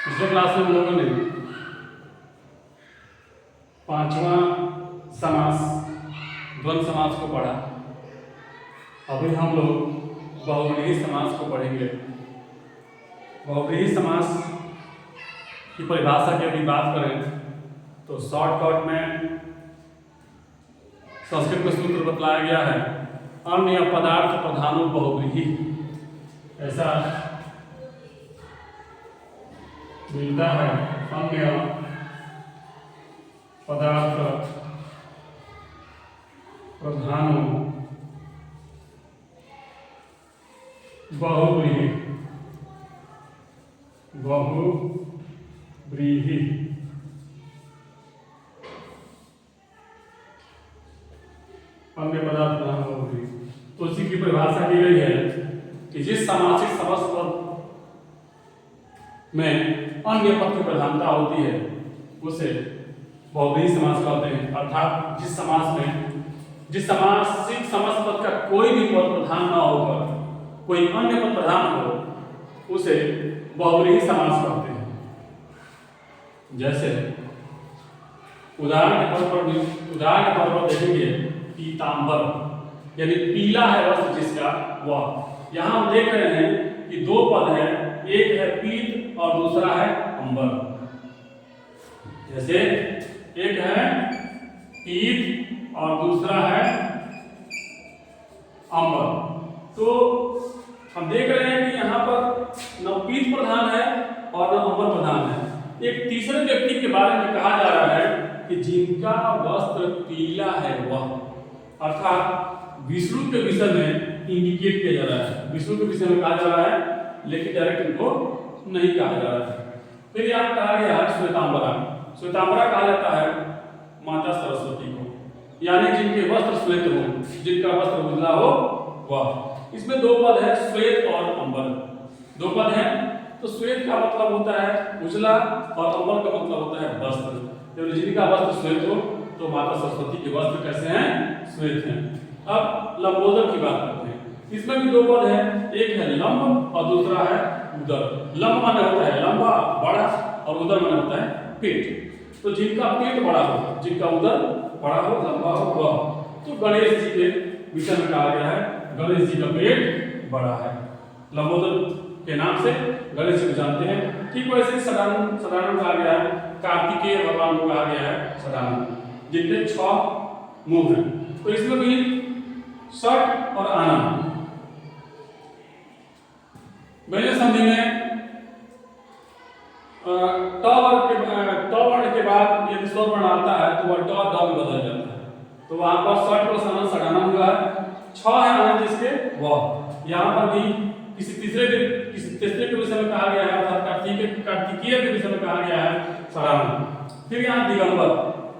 पिछले क्लास में हम लोगों ने पांचवा समास द्वंद्व समास को पढ़ा। अभी हम लोग बहुव्रीहि समास को पढ़ेंगे। बहुव्रीहि समास की परिभाषा की अभी बात करें तो शॉर्टकट में संस्कृत में सूत्र बतलाया गया है, अन्य पदार्थ प्रधानो बहुव्रीहि। ऐसा मिलता है, अन्य पदार्थ प्रधानो बहुव्रीहि। बहुव्रीहि अन्य पदार्थ प्रधान बहुव्रीहि। तो उसी की परिभाषा की गई है कि जिस सामासिक समस्त पद में अन्य पद की प्रधानता होती है उसे बहुव्रीहि समास कहते हैं। अर्थात जिस सामासिक समस्त पद का कोई भी पद प्रधान न होकर कोई अन्य पद प्रधान हो उसे बहुव्रीहि समास कहते हैं। जैसे उदाहरण के तौर पर देखेंगे पीतांबर, यानी पीला है वस्त्र जिसका वह। यहाँ हम देख रहे हैं कि दो पद है, एक है पीत और दूसरा है अंबर। जैसे एक है पीत और दूसरा है अंबर। तो हम देख रहे हैं कि यहाँ पर न पीत प्रधान है और न अंबर प्रधान है। एक तीसरे व्यक्ति के बारे में कहा जा रहा है कि जिनका वस्त्र पीला है वह, अर्थात विष्णु के विषय में इंडिकेट किया जा रहा है। विष्णु के विषय में कहा जा रहा है लेकिन डायरेक्ट उनको नहीं कहा जा रहा है। फिर यहाँ कहा गया है श्वेतांबरा। श्वेतांबरा कहा जाता है माता सरस्वती को, यानी जिनके वस्त्र श्वेत हो, जिनका वस्त्र उजला हो वह। इसमें दो पद है, श्वेत और अंबर। दो पद है तो श्वेत का मतलब होता है उजला और अंबर का मतलब होता है वस्त्र। जब जिनका वस्त्र श्वेत हो तो माता सरस्वती के वस्त्र कैसे हैं? श्वेत हैं। अब लंबोदर की बात करते हैं। इसमें भी दो पद है, एक है लंब और दूसरा है उदर। लंब माने होता है लंबा बड़ा और उदर माने होता है पेट। तो जिनका पेट बड़ा हो, जिनका उदर बड़ा हो, लंबा हो वह। तो गणेश जी के विषय में कहा गया है गणेश जी का पेट बड़ा है। लंबोदर के नाम से गणेश जी को जानते हैं। ठीक वैसे सदानंद कहा गया है, कार्तिकेय भगवान को कहा गया है सदानंद, जिनके 6 मुख हैं। तो इसमें भी षट और आनंद पहले संधि में ट वर्ण के बाद यदि स्वर वर्ण आता है तो वह ट ड में बदल जाता है। तो वहां पर षट प्लस आनंद सदानंद हुआ है। 6 है आनंद जिसके वह। यहाँ पर भी किसी तीसरे के विषय में कहा गया है, अर्थात कार्तिकेय के विषय में कहा गया है सदानंद। फिर यहाँ दिगंबर,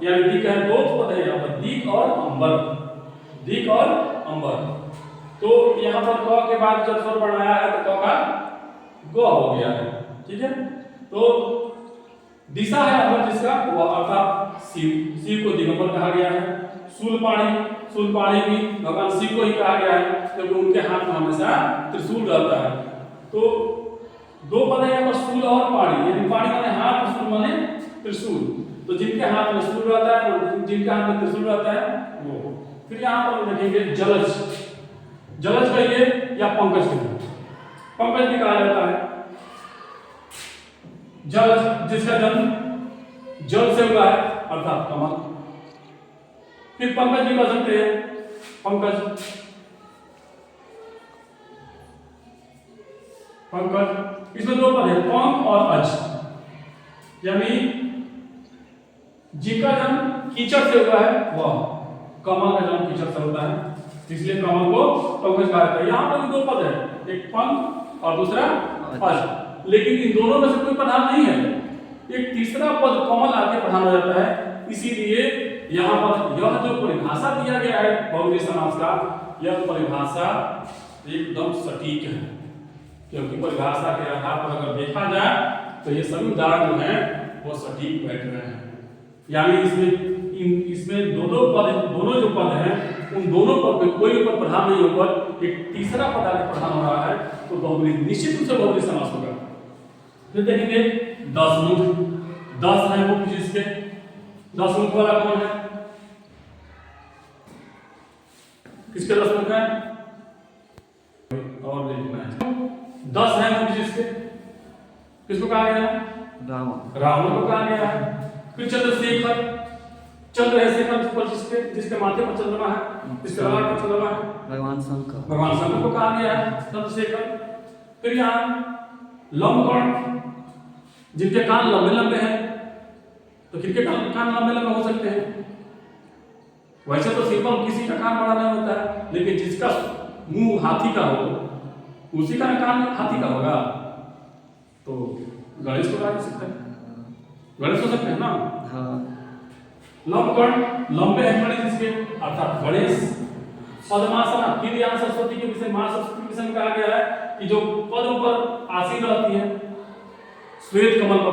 यानी दिक है, दो पद है यहाँ पर, दिक और अंबर। दिक और अंबर। तो यहाँ पर क के बाद जब स्वर बनाया है तो क का ग हो गया है। ठीक है। तो दिशा है अंबर जिसका वह, अर्थात शिव। शिव को दिगंबर कहा गया है। शूलपाणी भी भगवान शिव को ही कहा गया है क्योंकि उनके हाथ में हमेशा त्रिशूल रहता है। तो दो पद है यहाँ पर, शूल और पाणी, यानी पाणी माने हाथ, शूल माने त्रिशूल। तो जिनके हाथ में शूल रहता है, जिनके हाथ में त्रिशूल रहता है वो। फिर यहाँ पर हम देखेंगे जलज। जलज कहिए या पंकज कहिए। पंकज भी कहा जाता है। जलज जिसका जन्म जल से हुआ है, अर्थात कमल। फिर पंकज भी कह सकते हैं, पंकज। इसमें दो पद है, पंक और अज, यानी जिनका जन्म कीचड़ से हुआ है वह। कमल का जन्म कीचड़ से होता है इसलिए कमल को पंकज कहा जाता है। यहाँ पर भी दो पद है, एक पंक और दूसरा अज, लेकिन इन दोनों में से कोई प्रधान नहीं है। एक तीसरा पद कमल आके प्रधान हो जाता है। इसीलिए यहाँ पर यह जो परिभाषा दिया गया है बहुव्रीहि समास का, यह परिभाषा एकदम सटीक है, क्योंकि परिभाषा के आधार पर अगर देखा जाए तो ये सभी उदाहरण जो हैं वो सटीक बैठ रहे हैं। यानी इसमें दोनों जो पद हैं उन दोनों पद में कोई पद प्रधान नहीं होकर एक तीसरा पद आगे प्रधान हो रहा है तो बहुव्रीहि निश्चित रूप से बहुव्रीहि समास होगा। फिर देखेंगे 10 मुख, 10 है मुख जिसके, 10 मुख वाला कौन है? किसके 10 मुख है? और देखना है 10 है मुख जिसके, किसको कहा गया है? रावण को कहा गया है। फिर चंद्रशेखर, चंद्र है शेखर पर जिसके माथे पर चंद्रमा है, जिसके ललाट पर चंद्रमा है, भगवान शंकर को कहा गया है चंद्रशेखर। फिर यहाँ लंबकर्ण, जिनके कान लंबे लंबे हैं, तो किनके कान लंबे लंबे हो सकते हैं? वैसे तो सिंपल किसी का कान बड़ा नहीं होता है, लेकिन जिसका मुंह हाथी का हो उसी का कान हाथी का होगा। तो गणेश को कहा जा सकता है, गणेश हो सकते हैं ना। लंबकर्ण, लंबे हैं गणेश जिसके, अर्थात गणेश। पद्मासना, फिर यहाँ सरस्वती के विषय, मां सरस्वती के विषय में कहा गया है कि जो पद्म पर आसीन रहती है, श्वेत कमल पर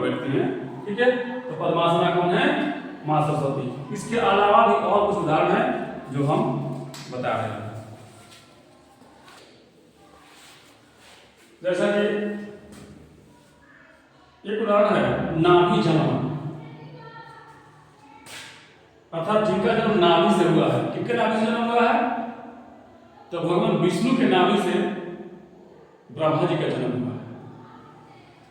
बैठती हैं, ठीक है। तो पद्मासना कौन है? मां सरस्वती। इसके अलावा भी और कुछ उदाहरण हैं जो हम बता रहे हैं, जैसा कि एक उदाहरण है नाभि जन्म, अर्थात जिनका जन्म नाभि से हुआ है। किनके नाभि से जन्म हुआ है? तो भगवान विष्णु के नाभि से ब्रह्मा जी का जन्म हुआ है।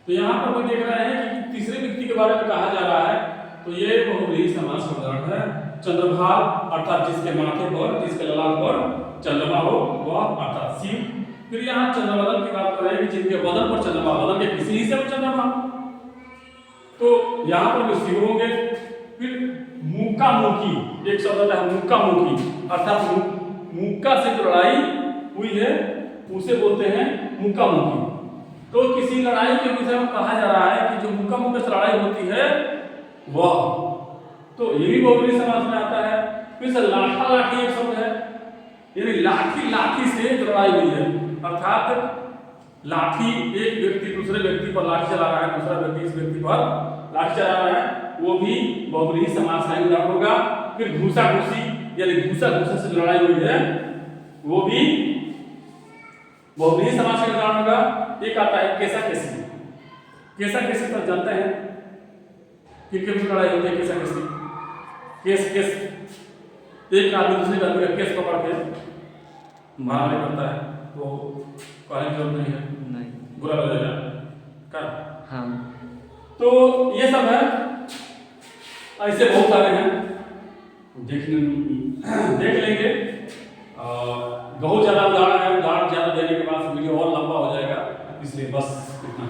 तो यहाँ पर हम देख रहे हैं कि तीसरे व्यक्ति के बारे में कहा जा रहा है, तो ये बहुव्रीहि समास का उदाहरण है। चंद्रभाग, अर्थात जिसके माथे पर, जिसके ललाट पर चंद्रमा हो वह अर्थात शिव। फिर यहाँ चंद्रवदन की बात कर रहे हैं कि जिनके बदन पर चंद्रमा, बदन के किसी हिस्से पर चंद्रमा, तो यहाँ पर भी शिव होंगे। फिर मुक्कामुखी, एक शब्द आता है मुक्कामुखी, अर्थात मुक्का से जो लड़ाई हुई है उसे बोलते हैं मुक्कामुखी। तो किसी लड़ाई के विषय में कहा जा रहा है कि जो मुक्कामुखी से लड़ाई होती है वह, तो ये भी बहुव्रीहि समास में आता है। फिर से लाठा लाठी एक शब्द है, यानी लाठी से जो लड़ाई हुई है, अर्थात लाठी, एक व्यक्ति दूसरे व्यक्ति पर लाठी चला रहा है, दूसरा व्यक्ति इस व्यक्ति पर लाठी चला रहा है, वो भी बहुव्रीहि समास का उदाहरण होगा। फिर घूसा घूसी, यानी घूसा से जो लड़ाई हुई है वो भी बहुव्रीहि समास का उदाहरण होगा। एक आता है केसा केसी पर जानते हैं किनके बीच लड़ाई होती है? केसा केसी, केस, एक आदमी दूसरे आदमी का केस पकड़ के मारने करता है, तो कहने की जरूरत नहीं, बुरा लगेगा क्या? हाँ। तो ये सब है, ऐसे बहुत सारे हैं, देख लेंगे। बहुत ज़्यादा उदाहरण है, उदाहरण ज़्यादा देने के बाद वीडियो और लंबा हो जाएगा, इसलिए बस इतना।